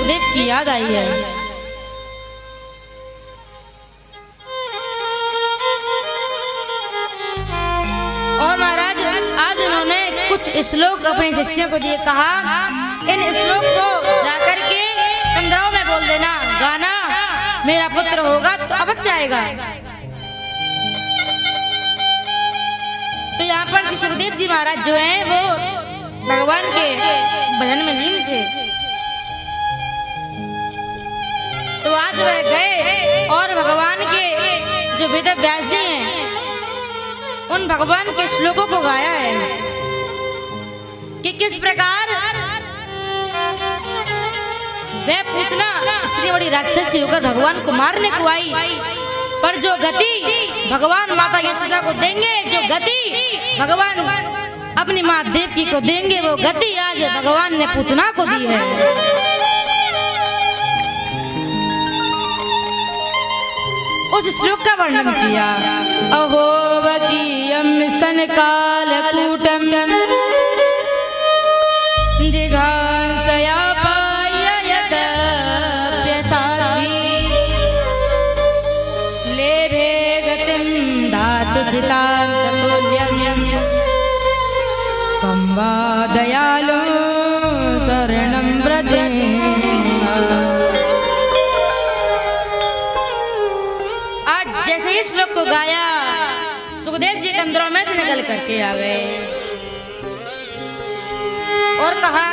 सुखदेव की याद आई है। और महाराज आज उन्होंने कुछ श्लोक अपने शिष्यों को दिए, कहा इन श्लोक को जाकर के कंदराओं में बोल देना, गाना मेरा पुत्र होगा तो अवश्य आएगा। तो यहाँ पर श्री सुखदेव जी महाराज जो हैं वो भगवान के भजन में लीन थे। तो आज वह गए और भगवान के जो वेद व्यास जी हैं उन भगवान के श्लोकों को गाया है कि किस प्रकार वह पूतना इतनी बड़ी राक्षसी होकर भगवान को मारने को आई, पर जो गति भगवान माता यशोदा को देंगे, जो गति भगवान अपनी माँ देवकी को देंगे, वो गति आज भगवान ने पूतना को दी है। उस श्लोक का वर्णन किया, अहो वकीयम स्तन काल कूटम जिघांसया पाययत प्यसाधि लेभे गतिम धातु जितां ततोऽन्यं कं वा दयालु शरणं व्रजेम। आज जैसे ही श्लोक को गाया, सुखदेव जी कंदरों में से निकल करके आ गए और कहा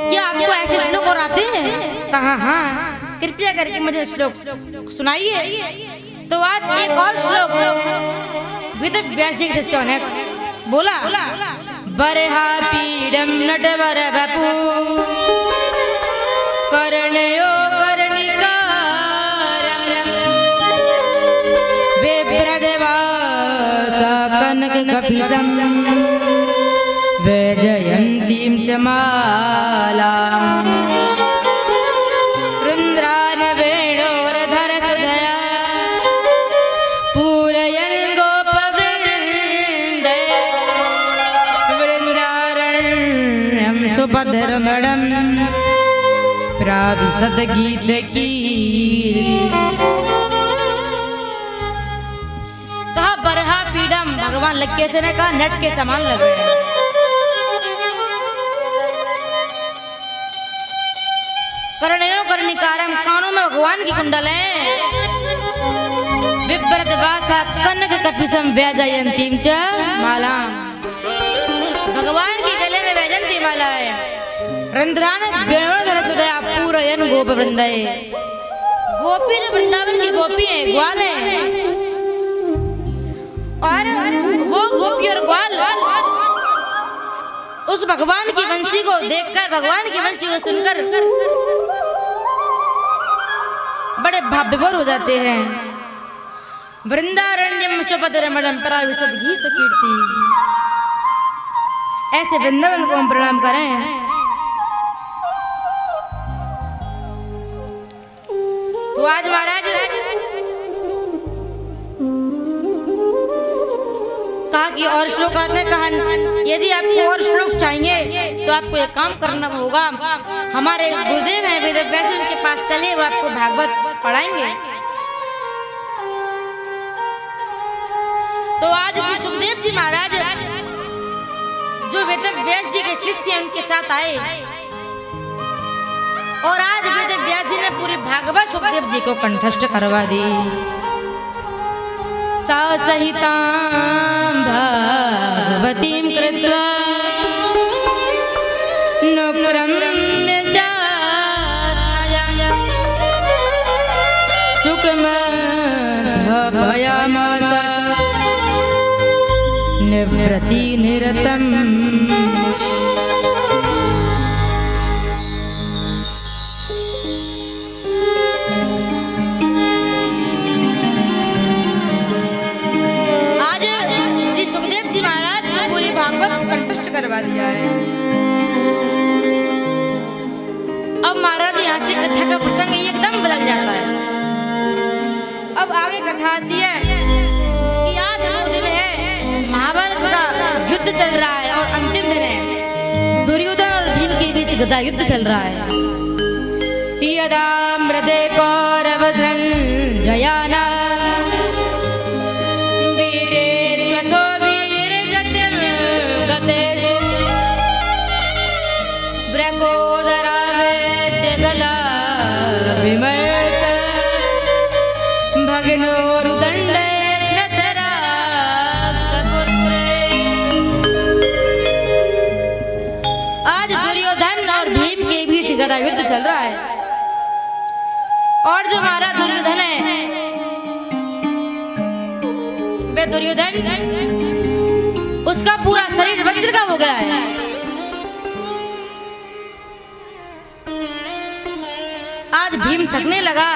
क्या आपको ऐसे श्लोक और आते हैं? कहा हाँ, कृपया करके मुझे श्लोक सुनाइए। तो आज एक और श्लोक वेद व्यास जी के शिष्यों ने बोला, बरहा पीडम नटवर बपू कर्णयो कनक कपिशं वैजयन्तीं च मालां रुन्द्रान वेणोरधर सुधया पूरयन् गोपवृन्दे वृन्दारण्यं सुभद्रमणं प्राविशद गीतकीर्ति। भगवान लक्के से ने कहा नट के समान लग रहे हैं। कर्णयो कर्णिकारम, कानों में भगवान की कुंडल है। विप्रत वासा कनक कपिशम वैजयंतीम च माला, भगवान के गले में वैजयंती माला है। रंध्रान वेणोधर सुदया पूरयन गोप वृंदे, गोपी जो वृंदावन की गोपी है, ग्वाल है, और वो गोपी और ग्वाल उस भगवान की वंशी को देखकर, भगवान की वंशी को सुनकर बड़े भाव विभोर हो जाते हैं। वृंदारण्यम सुभद्रमणं प्राविशद गीत कीर्ति, ऐसे वृंदावन को हम प्रणाम करें। तो आज महाराज कहा कि और श्लोक आते हैं, कहा यदि आपको और श्लोक चाहिए तो आपको एक काम करना होगा, हमारे गुरुदेव हैं वेद व्यास, उनके पास चलिए, वो आपको भागवत पढ़ाएंगे। तो आज श्री सुखदेव जी महाराज जो वेद व्यास जी के शिष्य हैं उनके साथ आए और आज वेद व्यास जी ने पूरी भागवत सुखदेव जी को कंठस्थ करवा दी। सा सहितां भागवतीं कृत्वा नुक्रम्य चात्मजा सुखमध्यापयामास निवृत्तिनिरतम्। कंठस्थ करवा दिया है। अब महाराज यहाँ से कथा का प्रसंग एकदम बदल जाता है। अब आगे कथा आती है कि आज वो दिन है, महाभारत का युद्ध चल रहा है और अंतिम दिन है। दुर्योधन और भीम के बीच बीच गदा युद्ध चल रहा है। यदा मृदे कौरव संजयाना वीरे स्वतो वीर गतिम गतेषु ब्रकोदरा वेद्य गला विमर्श भग्नोरुदंडे धृतराष्ट्रपुत्रे। आज दुर्योधन और भीम के बीच गदा युद्ध चल रहा है और जो हमारा दुर्योधन है वे दुर्योधन उसका पूरा शरीर वज्र का हो गया है। आज भीम थकने लगा।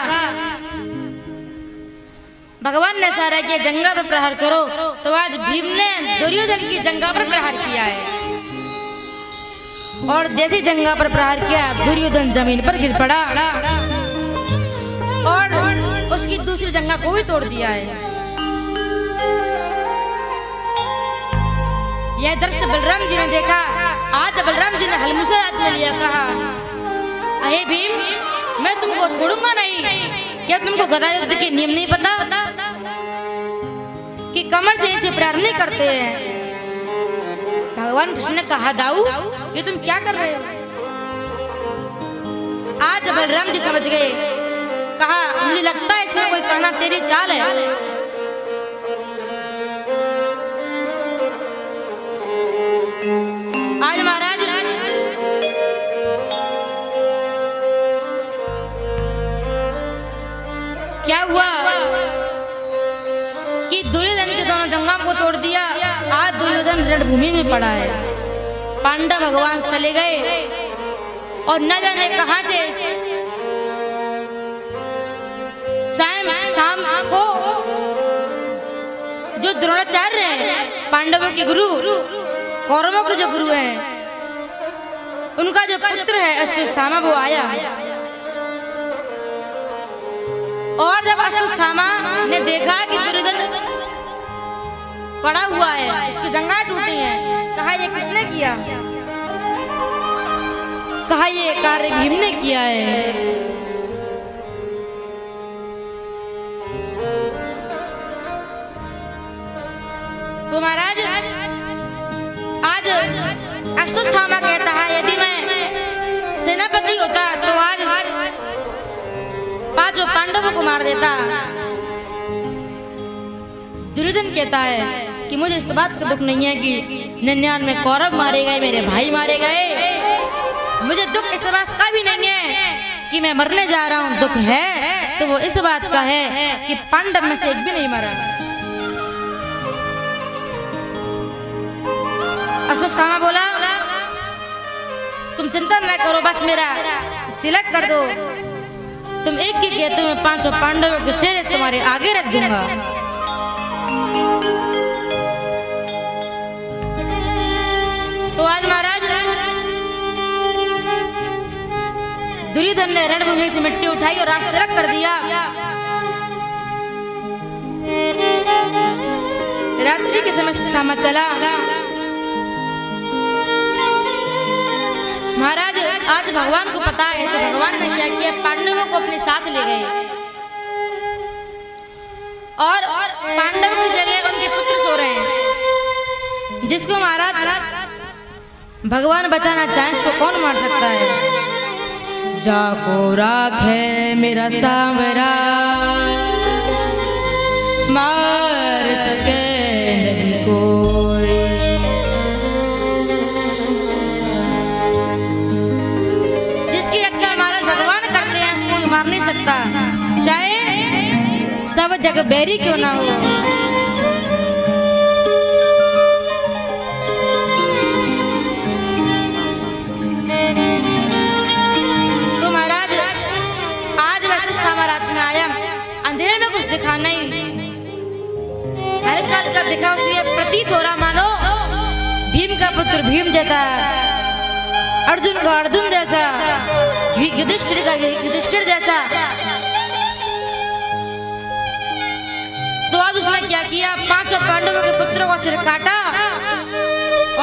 भगवान ने इशारा किया जंगा पर प्रहार करो, तो आज भीम ने दुर्योधन की जंगा पर प्रहार किया है और जैसे जंगा पर प्रहार किया दुर्योधन जमीन पर गिर पड़ा और उसकी दूसरी जंगा को भी तोड़ दिया है। यह दृश्य बलराम जी ने देखा। आज बलराम जी ने हलमुसे हाथ में लिया, कहा अहे भीम मैं तुमको छोड़ूंगा नहीं। क्या तुमको गदा युद्ध के नियम नहीं पता कि कमर से नीचे प्रहार नहीं करते हैं? भगवान कृष्ण ने कहा दाऊ ये तुम क्या कर रहे हो? आज बलराम जी समझ गए। कहा मुझे लगता है इसमें कोई कहना तेरी चाल है। आज महाराज क्या हुआ कि दुर्योधन के दोनों जंगा को तोड़ दिया। आज दुर्योधन रणभूमि में पड़ा है। पांडव भगवान चले गए और न जाने कहां से शाम को जो द्रोणाचार्य हैं पांडवों के गुरु, कौरवों के जो गुरु हैं, उनका जो पुत्र है अश्वत्थामा वो आया और जब अश्वत्थामा ने देखा कि दुर्योधन पड़ा हुआ है, उसकी जंगा टूटी है, कहा ये किसने किया? कहा ये कार्य भीम ने किया है। तो महाराज आज अश्वत्थामा कहता है यदि मैं सेनापति होता तो आज पांचों पांडवों को मार देता। दुर्योधन कहता है कि मुझे इस बात का दुख नहीं है कि 99 कौरव मारे गए, मेरे भाई मारे गए। मुझे दुख इस बात का भी नहीं है कि मैं मरने जा रहा हूँ। दुख है तो वो इस बात का है कि पांडव में से एक भी नहीं मरा। अश्वत्थामा बोला तुम चिंता न करो, बस मेरा तिलक कर दो। तुम एक की कहते मैं 500 पांडवों के सिर तुम्हारे आगे रख दूंगा। तो आज महाराज दुर्योधन ने रणभूमि से मिट्टी उठाई और राज तिलक कर दिया। रात्रि के समय सामा चला। महाराज आज भगवान को पता है तो भगवान ने क्या किया, पांडवों को अपने साथ ले गए और पांडव की जगह उनके पुत्र सो रहे हैं। जिसको महाराज भगवान बचाना चाहे उसको कौन मार सकता है? जाको राखे मेरा सांवरा मार सके नहीं कोई। जिसकी रक्षा महाराज भगवान करते हैं उसको मार नहीं सकता, चाहे सब जगह बैरी क्यों ना हो। अंधेरे में कुछ दिखा नहीं, हल्का हल्का दिखा, उससे प्रतीत हो रहा मानो भीम का पुत्र भीम जैसा, अर्जुन का अर्जुन जैसा, युधिष्ठिर का युधिष्ठिर जैसा। तो आज उसने क्या किया, 500 पांडवों के पुत्रों का सिर काटा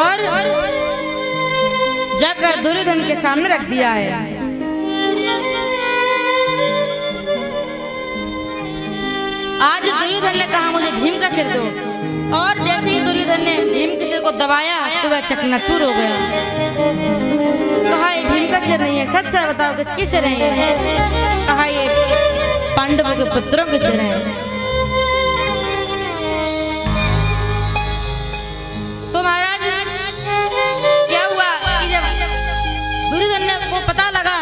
और जाकर दुर्योधन के सामने रख दिया है। आज दुर्योधन ने कहा मुझे भीम का सिर दो, और जैसे ही दुर्योधन ने भीम के सिर को दबाया तो वह चकनाचूर हो गया। कहा ये भीम का सिर नहीं है, सच सच बताओ किसकी सिर है ये? कहा ये पांडवों के पुत्रों के सिर है। तो महाराज क्या हुआ कि जब दुर्योधन को पता लगा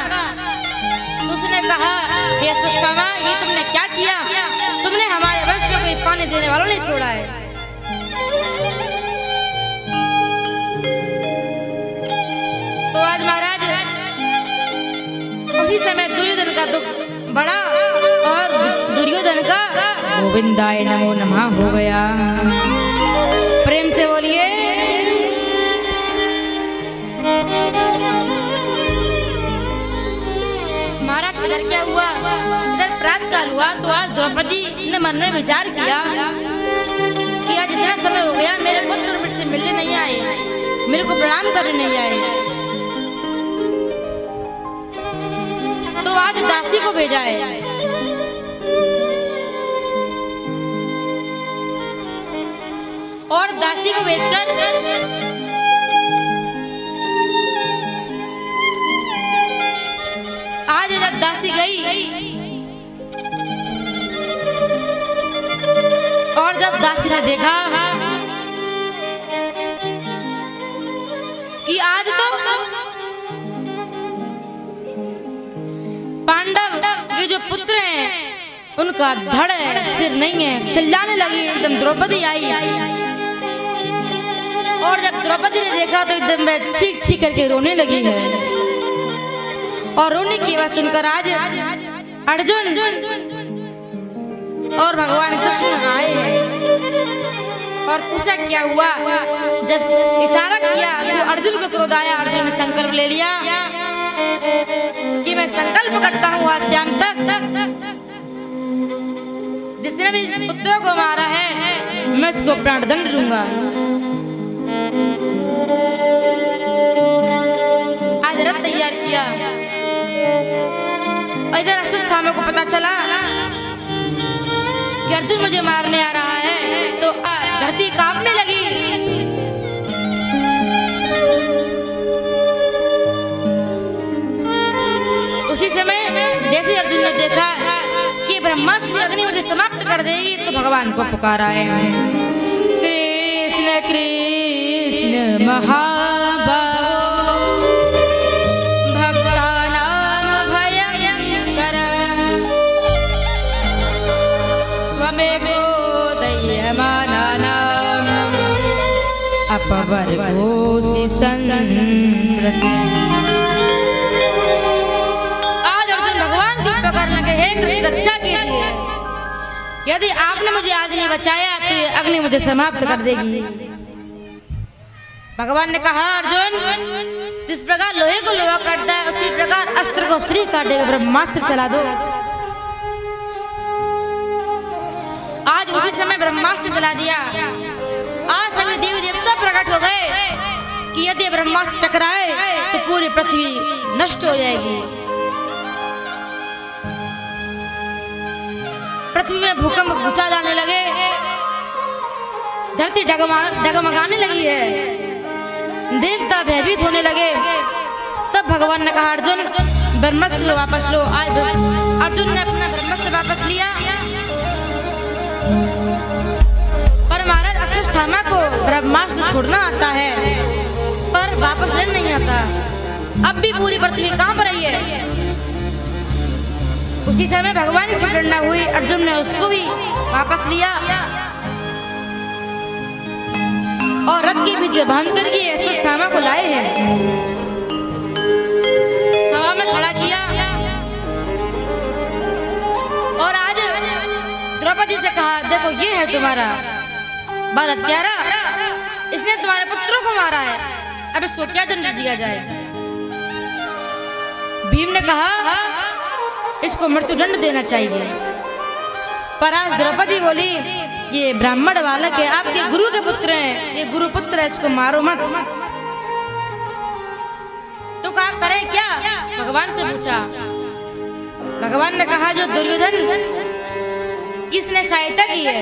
तो उसने कहा हे सुष्टामा, ये तुमने क्या किया? तुमने हमारे वंश में कोई पानी देने वालों नहीं छोड़ा है। तो आज महाराज उसी समय दुर्योधन का दुख बढ़ा और दुर्योधन का गोविंदाय नमो नमः हो गया। प्रेम से बोलिए। महाराज इधर क्या हुआ? इधर प्रातः काल हुआ तो आज द्रौपदी ने मन में विचार किया कि आज इतना समय हो गया, मेरे पुत्र मेरे से मिलने नहीं आए, मेरे को प्रणाम करने नहीं आए, तो आज दासी को भेजा है। और दासी को भेजकर आज जब दासी गई और जब दासी ने देखा कि आज तो पांडव के जो पुत्र हैं उनका धड़ है, सिर नहीं है, चिल्लाने लगी। एकदम द्रौपदी आई और जब द्रौपदी ने देखा तो एकदम वह चीख चीख करके रोने लगी है। और रोने की आवाज सुनकर आज अर्जुन और भगवान कृष्ण आए और पूछा क्या हुआ। जब इशारा किया तो अर्जुन को क्रोध आया। अर्जुन ने संकल्प ले लिया कि मैं संकल्प करता हूँ आज शाम तक जिसने भी इस पुत्रों को मारा है मैं इसको प्राणदंड दूंगा। आज रथ तैयार किया। इधर अश्वस्थामा को पता चला कि अर्जुन मुझे मारने आ रहा है तो धरती कांपने लगी। उसी समय जैसे अर्जुन ने देखा कि ब्रह्मास्त्र अग्नि मुझे समाप्त कर देगी तो भगवान को पुकारा है। कृष्ण कृष्ण महाबाहो भक्तानां भयंकर त्वमेको दह्यमानानां अपवर्गोऽसि संसृति। रक्षा कीजिए, यदि आपने मुझे आज नहीं बचाया तो ये अग्नि मुझे समाप्त कर देगी। भगवान ने कहा अर्जुन जिस प्रकार लोहे को लोहा काटता है उसी प्रकार अस्त्र को अस्त्र काटेगा, ब्रह्मास्त्र चला दो। आज उसी समय ब्रह्मास्त्र चला दिया। आज सभी देवी देवता प्रकट हो गए कि यदि ब्रह्मास्त्र टकराए तो पूरी पृथ्वी नष्ट हो जाएगी। पृथ्वी में भूकंप भूचाल आने लगे, धरती डगमगाने लगी है, देवता भयभीत होने लगे। तब भगवान ने कहा अर्जुन ब्रह्मास्त्र वापस लो। आज अर्जुन ने अपना ब्रह्मास्त्र वापस लिया। पर महाराज अश्वस्थामा को ब्रह्मास्त्र छोड़ना आता है पर वापस लेना नहीं आता। अब भी पूरी पृथ्वी कांप रही है। उसी समय भगवान की प्रेरणा हुई, अर्जुन ने उसको भी वापस लिया और रथ के पीछे बांध करके अश्वस्थामा को लाए हैं, सभा में खड़ा किया। और आज द्रौपदी से कहा देखो ये है तुम्हारा बाल हत्यारा, इसने तुम्हारे पुत्रों को मारा है, अब इसको क्या दंड दिया जाए। भीम ने कहा इसको मृत्यु दंड देना चाहिए। पर आज द्रौपदी बोली ये ब्राह्मण बालक है, आपके गुरु के पुत्र हैं, ये गुरु पुत्र है, इसको मारो मत। उपाय करें क्या? भगवान से पूछा। भगवान ने कहा जो दुर्योधन किसने सहायता की है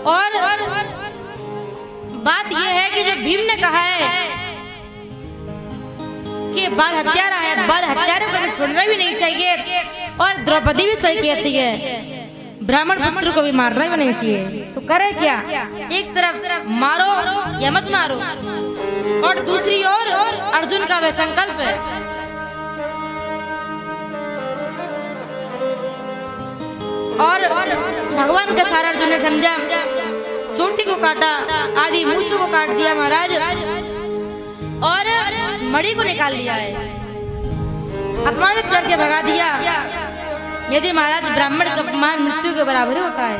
और बात यह है कि जो भीम ने कहा है कि बाल हत्यारा है, बाल हत्यारों को छोड़ना भी नहीं चाहिए और द्रौपदी भी सही कहती है ब्राह्मण पुत्र को भी मारना भी नहीं चाहिए, तो करे क्या? एक तरफ मारो या मत मारो और दूसरी ओर अर्जुन का वह संकल्प है। और भगवान का सारा अर्जुन ने समझा, चोटी को काटा, आदि मूछों को काट दिया महाराज और मणि को निकाल लिया है, अपमानित करके भगा दिया। यदि महाराज ब्राह्मण का अपमान मृत्यु के बराबर होता है